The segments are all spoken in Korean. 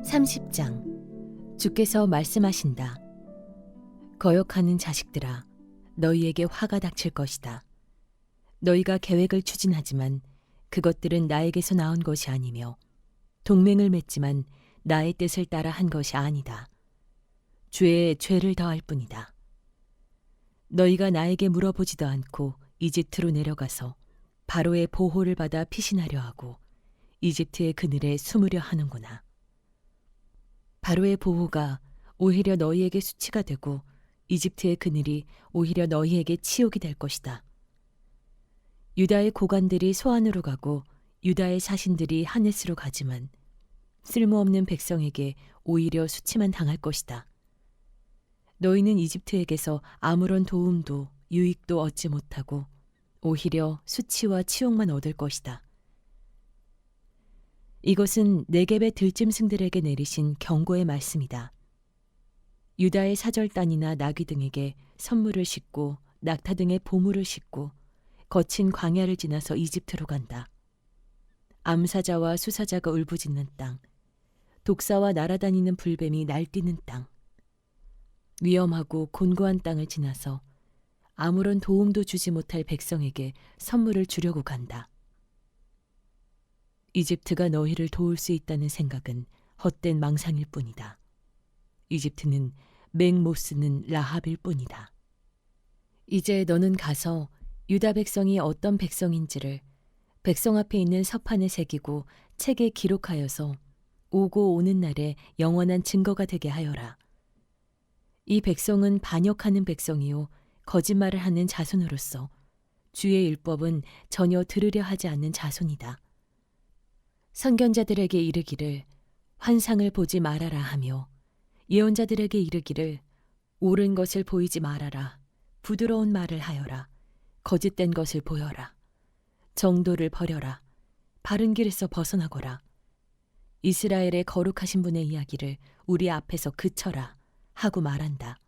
30장. 주께서 말씀하신다. 거역하는 자식들아, 너희에게 화가 닥칠 것이다. 너희가 계획을 추진하지만 그것들은 나에게서 나온 것이 아니며 동맹을 맺지만 나의 뜻을 따라 한 것이 아니다. 죄에 죄를 더할 뿐이다. 너희가 나에게 물어보지도 않고 이집트로 내려가서 바로의 보호를 받아 피신하려 하고 이집트의 그늘에 숨으려 하는구나. 바로의 보호가 오히려 너희에게 수치가 되고 이집트의 그늘이 오히려 너희에게 치욕이 될 것이다. 유다의 고관들이 소안으로 가고 유다의 사신들이 하네스로 가지만 쓸모없는 백성에게 오히려 수치만 당할 것이다. 너희는 이집트에게서 아무런 도움도 유익도 얻지 못하고 오히려 수치와 치욕만 얻을 것이다. 이것은 네겝의 들짐승들에게 내리신 경고의 말씀이다. 유다의 사절단이나 나귀 등에게 선물을 싣고 낙타 등의 보물을 싣고 거친 광야를 지나서 이집트로 간다. 암사자와 수사자가 울부짖는 땅, 독사와 날아다니는 불뱀이 날뛰는 땅, 위험하고 곤고한 땅을 지나서 아무런 도움도 주지 못할 백성에게 선물을 주려고 간다. 이집트가 너희를 도울 수 있다는 생각은 헛된 망상일 뿐이다. 이집트는 맹 못 쓰는 라합일 뿐이다. 이제 너는 가서 유다 백성이 어떤 백성인지를 백성 앞에 있는 서판에 새기고 책에 기록하여서 오고 오는 날에 영원한 증거가 되게 하여라. 이 백성은 반역하는 백성이요 거짓말을 하는 자손으로서 주의 율법은 전혀 들으려 하지 않는 자손이다. 선견자들에게 이르기를 환상을 보지 말아라 하며 예언자들에게 이르기를 옳은 것을 보이지 말아라. 부드러운 말을 하여라. 거짓된 것을 보여라. 정도를 버려라. 바른 길에서 벗어나거라. 이스라엘의 거룩하신 분의 이야기를 우리 앞에서 그쳐라 하고 말한다.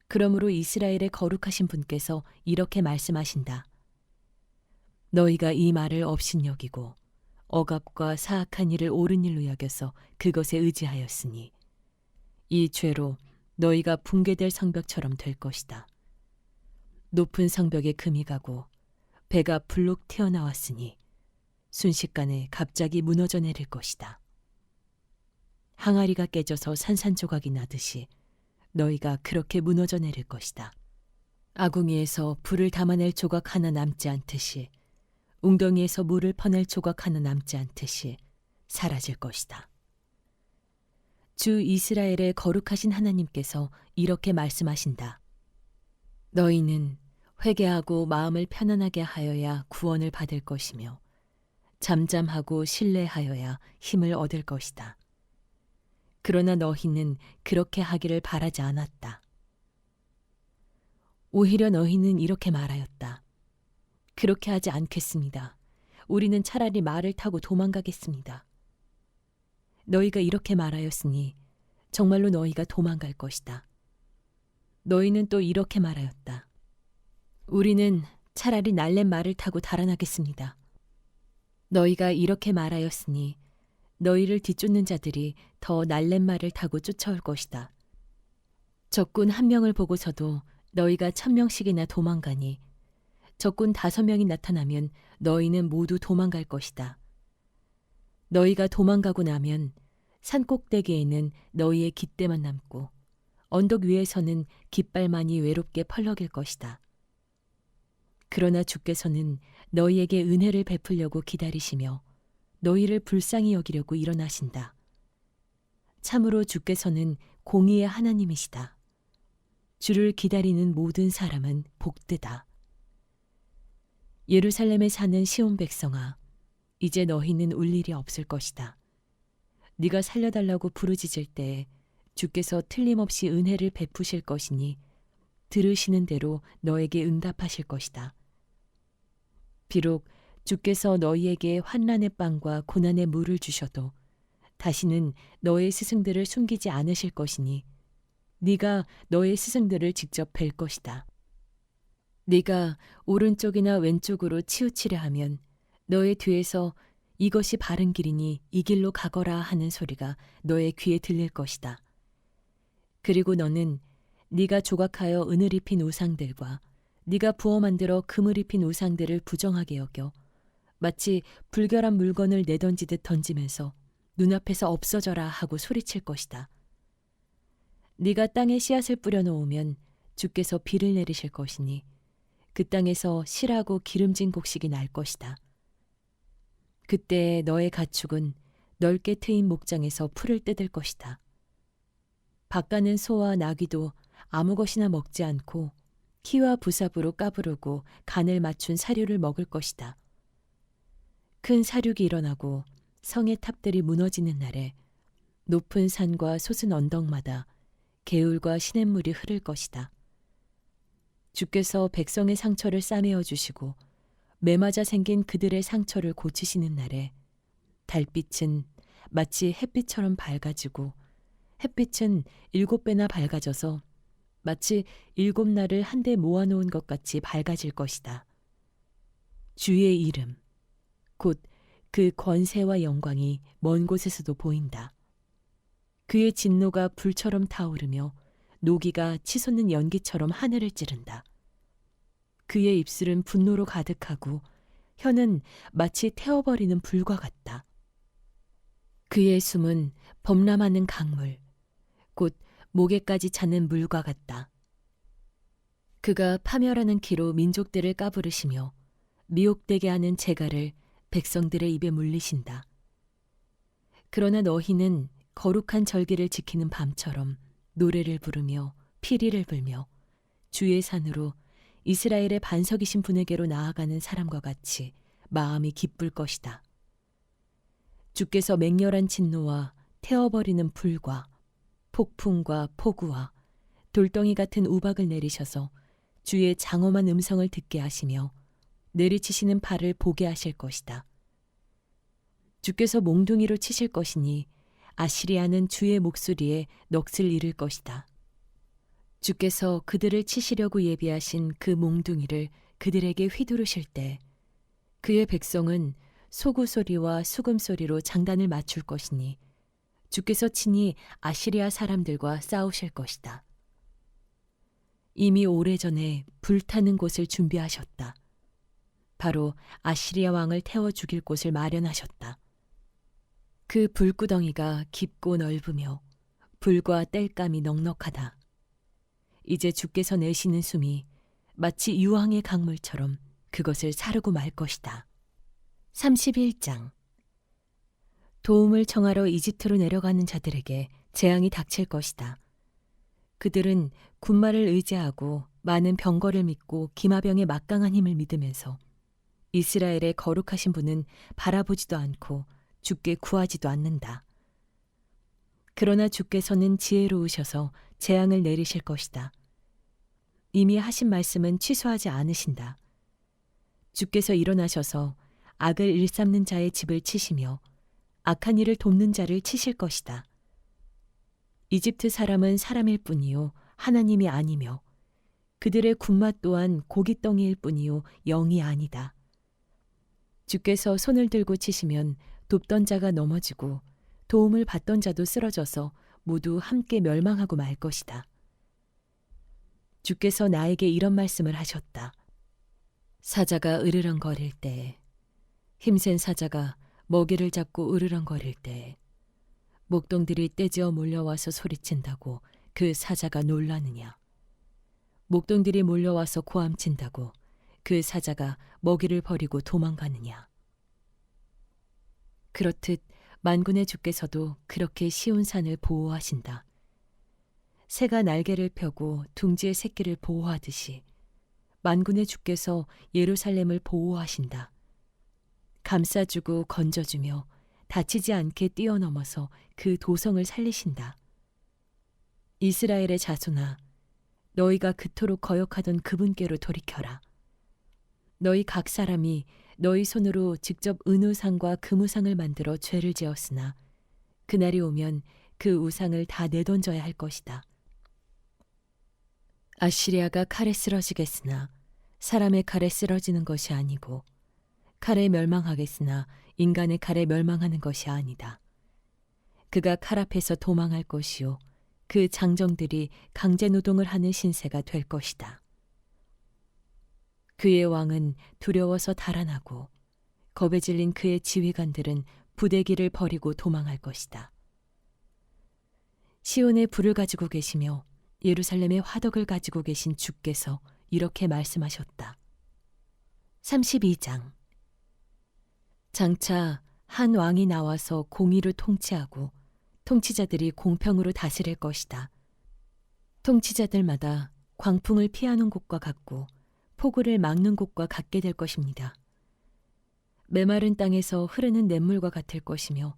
그러므로 이스라엘의 거룩하신 분께서 이렇게 말씀하신다. 너희가 이 말을 업신여기고 억압과 사악한 일을 옳은 일로 여겨서 그것에 의지하였으니 이 죄로 너희가 붕괴될 성벽처럼 될 것이다. 높은 성벽에 금이 가고 배가 불룩 튀어나왔으니 순식간에 갑자기 무너져 내릴 것이다. 항아리가 깨져서 산산조각이 나듯이 너희가 그렇게 무너져 내릴 것이다. 아궁이에서 불을 담아낼 조각 하나 남지 않듯이 웅덩이에서 물을 퍼낼 조각 하나 남지 않듯이 사라질 것이다. 주 이스라엘의 거룩하신 하나님께서 이렇게 말씀하신다. 너희는 회개하고 마음을 편안하게 하여야 구원을 받을 것이며 잠잠하고 신뢰하여야 힘을 얻을 것이다. 그러나 너희는 그렇게 하기를 바라지 않았다. 오히려 너희는 이렇게 말하였다. 그렇게 하지 않겠습니다. 우리는 차라리 말을 타고 도망가겠습니다. 너희가 이렇게 말하였으니 정말로 너희가 도망갈 것이다. 너희는 또 이렇게 말하였다. 우리는 차라리 날랜 말을 타고 달아나겠습니다. 너희가 이렇게 말하였으니 너희를 뒤쫓는 자들이 더 날랜 말을 타고 쫓아올 것이다. 적군 1명을 보고서도 너희가 1000명씩이나 도망가니 적군 5명이 나타나면 너희는 모두 도망갈 것이다. 너희가 도망가고 나면 산꼭대기에는 너희의 깃대만 남고 언덕 위에서는 깃발만이 외롭게 펄럭일 것이다. 그러나 주께서는 너희에게 은혜를 베풀려고 기다리시며 너희를 불쌍히 여기려고 일어나신다. 참으로 주께서는 공의의 하나님이시다. 주를 기다리는 모든 사람은 복되다. 예루살렘에 사는 시온 백성아, 이제 너희는 울 일이 없을 것이다. 네가 살려달라고 부르짖을 때에 주께서 틀림없이 은혜를 베푸실 것이니 들으시는 대로 너에게 응답하실 것이다. 비록 주께서 너희에게 환난의 빵과 고난의 물을 주셔도 다시는 너의 스승들을 숨기지 않으실 것이니 네가 너의 스승들을 직접 뵐 것이다. 네가 오른쪽이나 왼쪽으로 치우치려 하면 너의 뒤에서 이것이 바른 길이니 이 길로 가거라 하는 소리가 너의 귀에 들릴 것이다. 그리고 너는 네가 조각하여 은을 입힌 우상들과 네가 부어 만들어 금을 입힌 우상들을 부정하게 여겨 마치 불결한 물건을 내던지듯 던지면서 눈앞에서 없어져라 하고 소리칠 것이다. 네가 땅에 씨앗을 뿌려 놓으면 주께서 비를 내리실 것이니 그 땅에서 실하고 기름진 곡식이 날 것이다. 그때 너의 가축은 넓게 트인 목장에서 풀을 뜯을 것이다. 밭가는 소와 나귀도 아무 것이나 먹지 않고 키와 부삽으로 까부르고 간을 맞춘 사료를 먹을 것이다. 큰 사륙이 일어나고 성의 탑들이 무너지는 날에 높은 산과 솟은 언덕마다 개울과 시냇물이 흐를 것이다. 주께서 백성의 상처를 싸매어 주시고 매맞아 생긴 그들의 상처를 고치시는 날에 달빛은 마치 햇빛처럼 밝아지고 햇빛은 7배나 밝아져서 마치 7날을 한데 모아놓은 것 같이 밝아질 것이다. 주의 이름, 곧 그 권세와 영광이 먼 곳에서도 보인다. 그의 진노가 불처럼 타오르며 노기가 치솟는 연기처럼 하늘을 찌른다. 그의 입술은 분노로 가득하고 혀는 마치 태워버리는 불과 같다. 그의 숨은 범람하는 강물, 곧 목에까지 차는 물과 같다. 그가 파멸하는 키로 민족들을 까부르시며 미혹되게 하는 재갈을 백성들의 입에 물리신다. 그러나 너희는 거룩한 절기를 지키는 밤처럼 노래를 부르며 피리를 불며 주의 산으로 이스라엘의 반석이신 분에게로 나아가는 사람과 같이 마음이 기쁠 것이다. 주께서 맹렬한 진노와 태워버리는 불과 폭풍과 폭우와 돌덩이 같은 우박을 내리셔서 주의 장엄한 음성을 듣게 하시며 내리치시는 발을 보게 하실 것이다. 주께서 몽둥이로 치실 것이니 아시리아는 주의 목소리에 넋을 잃을 것이다. 주께서 그들을 치시려고 예비하신 그 몽둥이를 그들에게 휘두르실 때 그의 백성은 소구 소리와 수금 소리로 장단을 맞출 것이니 주께서 친히 아시리아 사람들과 싸우실 것이다. 이미 오래전에 불타는 곳을 준비하셨다. 바로 아시리아 왕을 태워 죽일 곳을 마련하셨다. 그 불구덩이가 깊고 넓으며 불과 땔감이 넉넉하다. 이제 주께서 내쉬는 숨이 마치 유황의 강물처럼 그것을 사르고 말 것이다. 31장. 도움을 청하러 이집트로 내려가는 자들에게 재앙이 닥칠 것이다. 그들은 군마를 의지하고 많은 병거를 믿고 기마병의 막강한 힘을 믿으면서 이스라엘의 거룩하신 분은 바라보지도 않고 주께 구하지도 않는다. 그러나 주께서는 지혜로우셔서 재앙을 내리실 것이다. 이미 하신 말씀은 취소하지 않으신다. 주께서 일어나셔서 악을 일삼는 자의 집을 치시며 악한 일을 돕는 자를 치실 것이다. 이집트 사람은 사람일 뿐이요 하나님이 아니며 그들의 군맛 또한 고깃덩이일 뿐이요 영이 아니다. 주께서 손을 들고 치시면 돕던 자가 넘어지고 도움을 받던 자도 쓰러져서 모두 함께 멸망하고 말 것이다. 주께서 나에게 이런 말씀을 하셨다. 사자가 으르렁거릴 때, 힘센 사자가 먹이를 잡고 으르렁거릴 때, 목동들이 떼지어 몰려와서 소리친다고 그 사자가 놀라느냐? 목동들이 몰려와서 고함친다고 그 사자가 먹이를 버리고 도망가느냐? 그렇듯 만군의 주께서도 그렇게 시온산을 보호하신다. 새가 날개를 펴고 둥지의 새끼를 보호하듯이 만군의 주께서 예루살렘을 보호하신다. 감싸주고 건져주며 다치지 않게 뛰어넘어서 그 도성을 살리신다. 이스라엘의 자손아, 너희가 그토록 거역하던 그분께로 돌이켜라. 너희 각 사람이 너희 손으로 직접 은우상과 금우상을 만들어 죄를 지었으나 그날이 오면 그 우상을 다 내던져야 할 것이다. 아시리아가 칼에 쓰러지겠으나 사람의 칼에 쓰러지는 것이 아니고 칼에 멸망하겠으나 인간의 칼에 멸망하는 것이 아니다. 그가 칼 앞에서 도망할 것이요 그 장정들이 강제 노동을 하는 신세가 될 것이다. 그의 왕은 두려워서 달아나고 겁에 질린 그의 지휘관들은 부대기를 버리고 도망할 것이다. 시온에 불을 가지고 계시며 예루살렘에 화덕을 가지고 계신 주께서 이렇게 말씀하셨다. 32장. 장차 한 왕이 나와서 공의로 통치하고 통치자들이 공평으로 다스릴 것이다. 통치자들마다 광풍을 피하는 곳과 같고 폭우를 막는 곳과 같게 될 것입니다. 메마른 땅에서 흐르는 냇물과 같을 것이며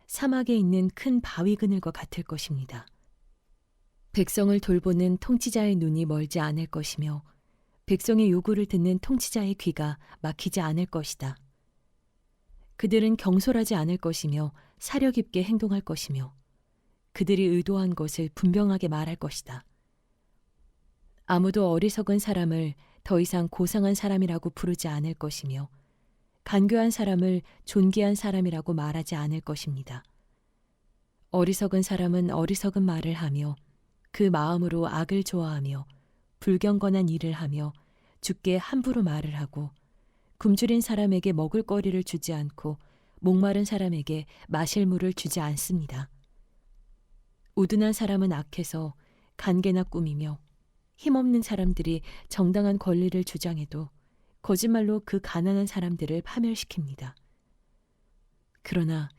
사막에 있는 큰 바위 그늘과 같을 것입니다. 백성을 돌보는 통치자의 눈이 멀지 않을 것이며 백성의 요구를 듣는 통치자의 귀가 막히지 않을 것이다. 그들은 경솔하지 않을 것이며 사려 깊게 행동할 것이며 그들이 의도한 것을 분명하게 말할 것이다. 아무도 어리석은 사람을 더 이상 고상한 사람이라고 부르지 않을 것이며 간교한 사람을 존귀한 사람이라고 말하지 않을 것입니다. 어리석은 사람은 어리석은 말을 하며 그 마음으로 악을 좋아하며 불경건한 일을 하며 주께 함부로 말을 하고 굶주린 사람에게 먹을 거리를 주지 않고 목마른 사람에게 마실 물을 주지 않습니다. 우둔한 사람은 악해서 간계나 꾸미며 힘없는 사람들이 정당한 권리를 주장해도 거짓말로 그 가난한 사람들을 파멸시킵니다. 그러나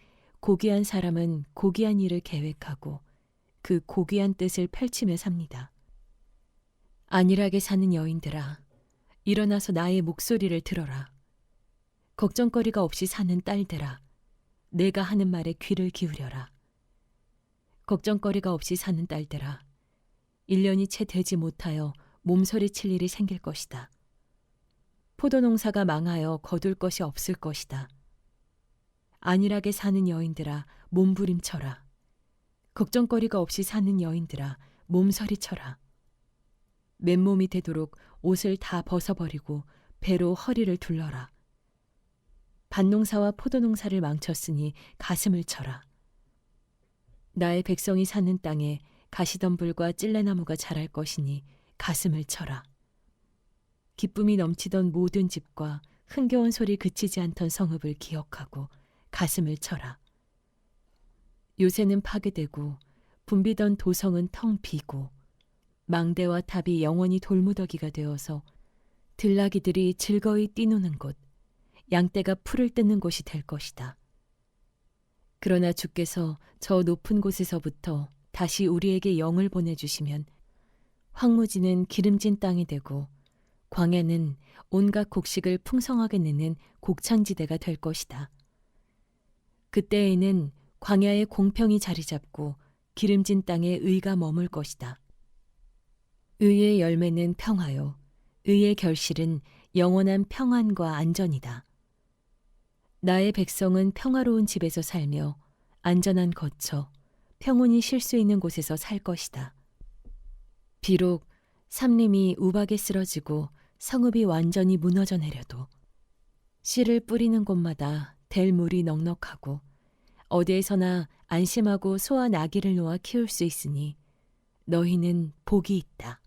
고귀한 사람은 고귀한 일을 계획하고 그 고귀한 뜻을 펼치며 삽니다. 안일하게 사는 여인들아, 일어나서 나의 목소리를 들어라. 걱정거리가 없이 사는 딸들아, 내가 하는 말에 귀를 기울여라. 걱정거리가 없이 사는 딸들아, 1년이 채 되지 못하여 몸서리칠 일이 생길 것이다. 포도농사가 망하여 거둘 것이 없을 것이다. 안일하게 사는 여인들아, 몸부림쳐라. 걱정거리가 없이 사는 여인들아, 몸서리쳐라. 맨몸이 되도록 옷을 다 벗어버리고 배로 허리를 둘러라. 밭농사와 포도농사를 망쳤으니 가슴을 쳐라. 나의 백성이 사는 땅에 가시덤불과 찔레나무가 자랄 것이니 가슴을 쳐라. 기쁨이 넘치던 모든 집과 흥겨운 소리 그치지 않던 성읍을 기억하고 가슴을 쳐라. 요새는 파괴되고 붐비던 도성은 텅 비고 망대와 탑이 영원히 돌무더기가 되어서 들나귀들이 즐거이 뛰노는 곳, 양떼가 풀을 뜯는 곳이 될 것이다. 그러나 주께서 저 높은 곳에서부터 다시 우리에게 영을 보내주시면 황무지는 기름진 땅이 되고 광야는 온갖 곡식을 풍성하게 내는 곡창지대가 될 것이다. 그때에는 광야의 공평이 자리 잡고 기름진 땅에 의가 머물 것이다. 의의 열매는 평화요, 의의 결실은 영원한 평안과 안전이다. 나의 백성은 평화로운 집에서 살며 안전한 거처, 평온이 쉴 수 있는 곳에서 살 것이다. 비록 삼림이 우박에 쓰러지고 성읍이 완전히 무너져 내려도 씨를 뿌리는 곳마다 될 물이 넉넉하고 어디에서나 안심하고 소와 나귀를 놓아 키울 수 있으니 너희는 복이 있다.